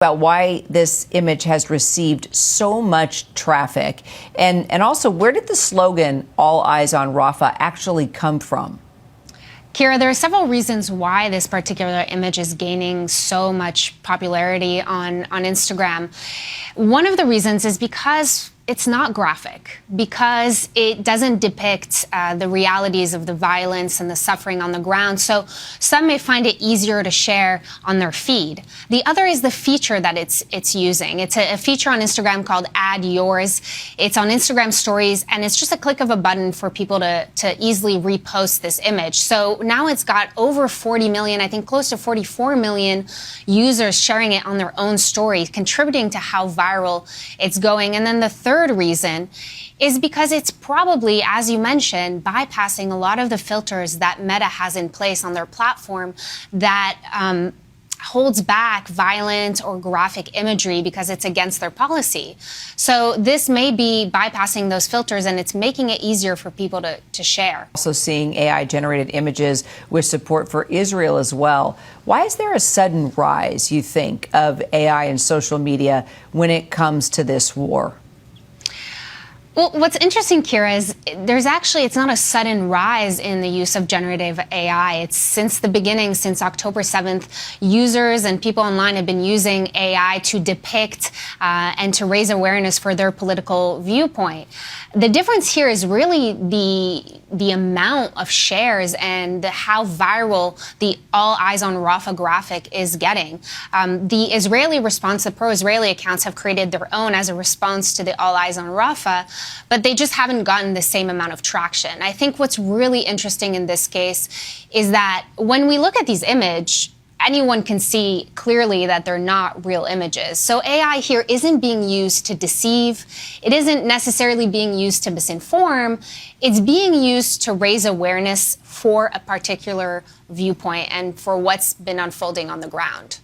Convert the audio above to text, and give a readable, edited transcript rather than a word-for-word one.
About why this image has received so much traffic, and also where did the slogan "All Eyes on Rafah" actually come from? Kira, there are several reasons why this particular image is gaining so much popularity on Instagram. One of the reasons is because it's not graphic, because it doesn't depict the realities of the violence and the suffering on the ground. So some may find it easier to share on their feed. The other is the feature that it's using. It's a feature on Instagram called Add Yours. It's on Instagram stories, and it's just a click of a button for people to easily repost this image. So now it's got over 40 million, I think close to 44 million users sharing it on their own stories, contributing to how viral it's going. And then the third reason is because it's probably, as you mentioned, bypassing a lot of the filters that Meta has in place on their platform that holds back violent or graphic imagery because it's against their policy. So this may be bypassing those filters, and it's making it easier for people to share. Also seeing AI-generated images with support for Israel as well. Why is there a sudden rise, you think, of AI and social media when it comes to this war? Well, what's interesting, Kira, is it's not a sudden rise in the use of generative AI. It's since the beginning, since October 7th, users and people online have been using AI to depict and to raise awareness for their political viewpoint. The difference here is really the amount of shares and how viral the All Eyes on Rafah graphic is getting. The Israeli response, the pro-Israeli accounts have created their own as a response to the All Eyes on Rafah, but they just haven't gotten the same amount of traction. I think what's really interesting in this case is that when we look at these images, anyone can see clearly that they're not real images. So AI here isn't being used to deceive. It isn't necessarily being used to misinform. It's being used to raise awareness for a particular viewpoint and for what's been unfolding on the ground.